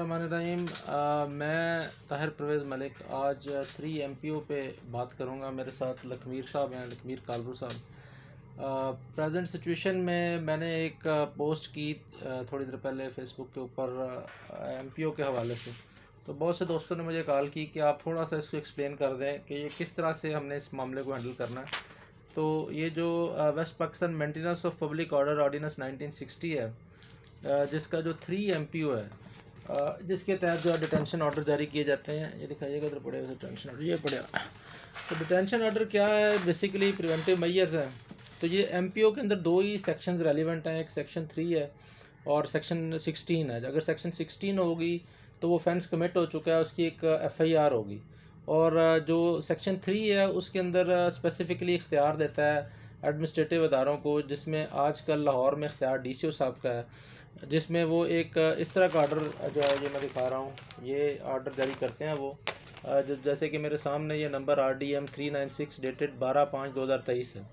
बिस्मिल्लाहिर्रहमानिर्रहीम। मैं ताहिर परवेज़ मलिक आज 3 MPO पे बात करूँगा। मेरे साथ लखमीर साहब हैं, लखमीर कालरू साहब। प्रेजेंट सिचुएशन में मैंने एक पोस्ट की थोड़ी देर पहले फेसबुक के ऊपर MPO के हवाले से। तो बहुत से दोस्तों ने मुझे कॉल की कि आप थोड़ा सा इसको एक्सप्लेन कर दें कि ये किस तरह से हमने इस मामले को हैंडल करना है। तो ये जो West Pakistan maintenance of public order ordinance 1960 है, जिसका जो 3 MPO है, जिसके तहत जो डिटेंशन ऑर्डर जारी किए जाते हैं। ये दिखाइएगा, इधर पड़ेगा डिटेंशन ऑर्डर, ये पड़ेगा। तो डिटेंशन ऑर्डर क्या है? बेसिकली प्रिवेंटिव मेजर्स हैं। तो ये MPO के अंदर दो ही सेक्शंस रेलिवेंट हैं, एक सेक्शन 3 है और सेक्शन 16 है। अगर सेक्शन 16 होगी तो वो ऑफेंस कमिट हो चुका है, उसकी एक FIR होगी। और जो सेक्शन 3 है उसके अंदर स्पेसिफिकली इख्तियार देता है एडमिनिस्ट्रेटिव अदारों को, जिसमें आजकल लाहौर में इख्तियार DCO साहब का है, जिसमें वो एक इस तरह का ऑर्डर जो है, ये मैं दिखा रहा हूँ, ये ऑर्डर जारी करते हैं वो। जैसे कि मेरे सामने ये नंबर RDM 396 डेटेड 12/5/2023 है।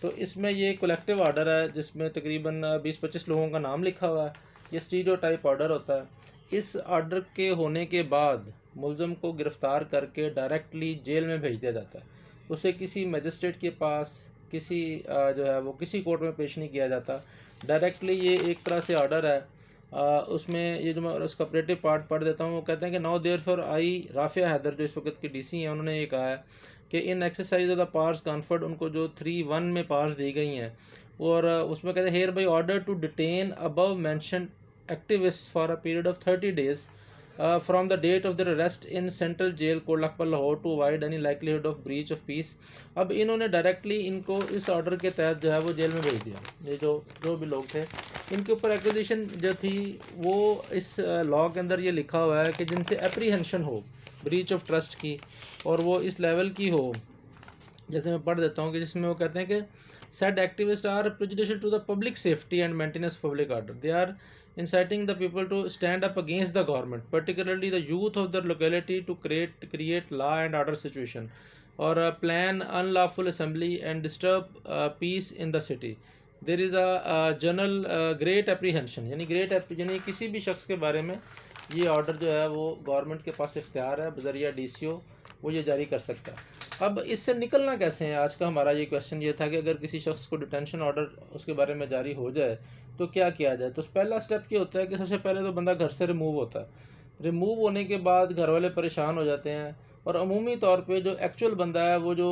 तो इसमें ये कलेक्टिव ऑर्डर है जिसमें तकरीबन 20-25 लोगों का नाम लिखा हुआ है। ये स्टीरियोटाइप ऑर्डर होता है। इस ऑर्डर के होने के बाद मुलज़म को गिरफ़्तार करके डायरेक्टली जेल में भेज दिया जाता है। उसे किसी मजिस्ट्रेट के पास किसी जो है वो किसी कोर्ट में पेश नहीं किया जाता। डायरेक्टली ये एक तरह से ऑर्डर है। उसमें ये जो मैं उसका ऑपरेटिव पार्ट पढ़ देता हूँ, वो कहते हैं कि now there for I Rafia Haider, जो इस वक्त के DC हैं, उन्होंने ये कहा है कि in exercise of the powers conferred, उनको जो 3(1) में पावर्स दी गई हैं, और उसमें कहते हैं hereby order to detain above mention activist for a period of 30 days from the date of their arrest in central jail Kot Lakhpat Lahore to avoid any likelihood of breach of peace। अब इन्होंने directly इनको इस order के तहत जो है वो jail में भेज दिया। ये जो भी लोग थे, इनके ऊपर एक्विजिशन जो थी वो इस लॉ के अंदर ये लिखा हुआ है कि जिनसे एप्रीहेंशन हो ब्रीच ऑफ ट्रस्ट की, और वो इस लेवल की हो। जैसे मैं पढ़ देता हूँ कि जिसमें वो कहते हैं कि said activists are prejudicial to the public safety and maintenance of public order. They are inciting the people to stand up against the government, particularly the youth of their locality, to create law and order situation or plan unlawful assembly and disturb peace in the city. There is a general great apprehension, यानी किसी भी शख्स के बारे में ये order जो है वो गवर्नमेंट के पास इख्तियार है, बज़रिया DCO वो ये जारी कर सकता है। अब इससे निकलना कैसे है? आज का हमारा ये क्वेश्चन ये था कि अगर किसी शख्स को डिटेंशन ऑर्डर उसके बारे में जारी हो जाए तो क्या किया जाए। तो पहला स्टेप ये होता है कि सबसे पहले तो बंदा घर से रिमूव होता है। रिमूव होने के बाद घर वाले परेशान हो जाते हैं, और अमूमी तौर पे जो एक्चुअल बंदा है वो जो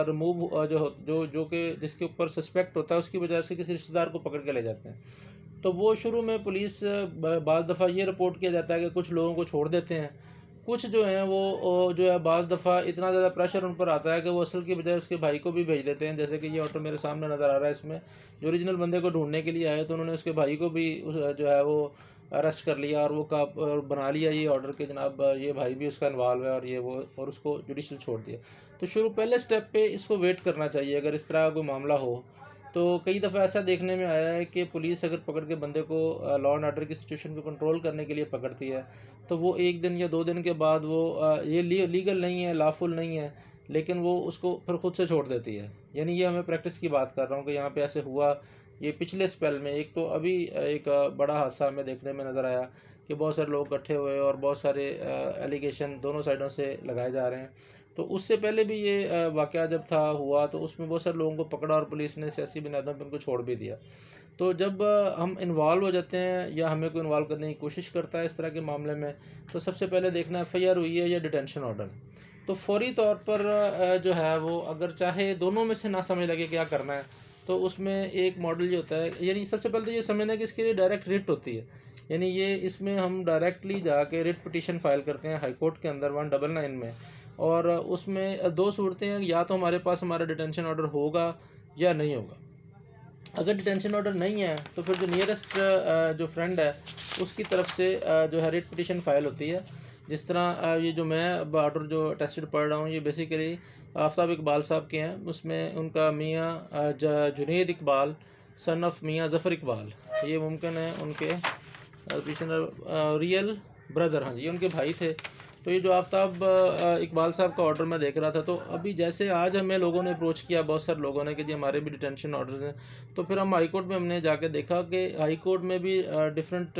रिमूव जो कि जिसके ऊपर सस्पेक्ट होता है, उसकी वजह से किसी रिश्तेदार को पकड़ के ले जाते हैं। तो वो शुरू में पुलिस बाज़ दफ़ा ये रिपोर्ट किया जाता है कि कुछ लोगों को छोड़ देते हैं, कुछ जो हैं वो जो है बाज़ दफ़ा इतना ज़्यादा प्रेशर उन पर आता है कि वो असल की बजाय उसके भाई को भी भेज देते हैं। जैसे कि ये ऑर्डर मेरे सामने नज़र आ रहा है, इसमें जो ओरिजिनल बंदे को ढूंढने के लिए आए तो उन्होंने उसके भाई को भी जो है वो अरेस्ट कर लिया, और वो बना लिया ये ऑर्डर के जनाब ये भाई भी उसका इन्वॉल्व है, और ये वो, और उसको जुडिशल छोड़ दिया। तो पहले स्टेप पे इसको वेट करना चाहिए। अगर इस तरह का कोई मामला हो तो कई दफ़ा ऐसा देखने में आया है कि पुलिस अगर पकड़ के बंदे को लॉ एंड ऑर्डर की सिचुएशन को कंट्रोल करने के लिए पकड़ती है तो वो 1 दिन या 2 दिन के बाद वो ये लीगल नहीं है, लॉफुल नहीं है, लेकिन वो उसको फिर खुद से छोड़ देती है। यानी ये हमें प्रैक्टिस की बात कर रहा हूँ कि यहाँ पे ऐसे हुआ। ये पिछले स्पेल में एक तो अभी एक बड़ा हादसा हमें देखने में नज़र आया कि बहुत सारे लोग इकट्ठे हुए और बहुत सारे एलिगेशन दोनों साइडों से लगाए जा रहे हैं। तो उससे पहले भी ये वाक़या जब हुआ तो उसमें बहुत सारे लोगों को पकड़ा और पुलिस ने सियासी बुनियादों पर उनको छोड़ भी दिया। तो जब हम इन्वॉल्व हो जाते हैं या हमें कोई इन्वॉल्व करने की कोशिश करता है इस तरह के मामले में, तो सबसे पहले देखना FIR हुई है या डिटेंशन ऑर्डर। तो फौरी तौर पर जो है वो, अगर चाहे दोनों में से ना समझ लगे क्या करना है, तो उसमें एक मॉडल ये होता है, यानी सबसे पहले तो ये समझना है कि इसके लिए डायरेक्ट रिट होती है। यानी ये इसमें हम डायरेक्टली जाके रिट पिटीशन फाइल करते हैं हाई कोर्ट के अंदर 199 में, और उसमें 2 सूरतें हैं, या तो हमारे पास हमारा डिटेंशन ऑर्डर होगा या नहीं होगा। अगर डिटेंशन ऑर्डर नहीं है तो फिर जो नियरेस्ट जो फ्रेंड है उसकी तरफ से जो है रिट पिटीशन फाइल होती है। जिस तरह ये जो मैं ऑर्डर जो टेस्टेड पढ़ रहा हूँ ये बेसिकली आफ्ताब इकबाल साहब के हैं। उसमें उनका मियाँ जुनैद इकबाल सन ऑफ मियाँ ज़फ़र इकबाल, ये मुमकिन है उनके रियल ब्रदर, हाँ जी, ये उनके भाई थे। तो ये जो आफ्ताब इकबाल साहब का ऑर्डर मैं देख रहा था, तो अभी जैसे आज हमें लोगों ने अप्रोच किया, बहुत सारे लोगों ने, कि जी हमारे भी डिटेंशन ऑर्डर हैं, तो फिर हम हाई कोर्ट में हमने जाके देखा कि हाई कोर्ट में भी different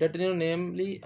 detainee namely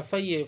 FIA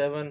7,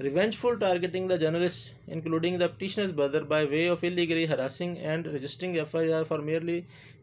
revengeful targeting the journalists including the petitioner's brother by way of illegally harassing and registering FIR for merely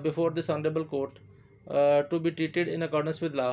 before this honorable court to be treated in accordance with law,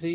3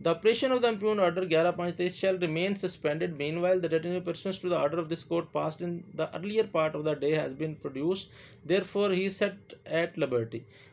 The operation of the impugned order 11/5 shall remain suspended. Meanwhile, the detainee persons to the order of this court passed in the earlier part of the day has been produced. Therefore, he is set at liberty.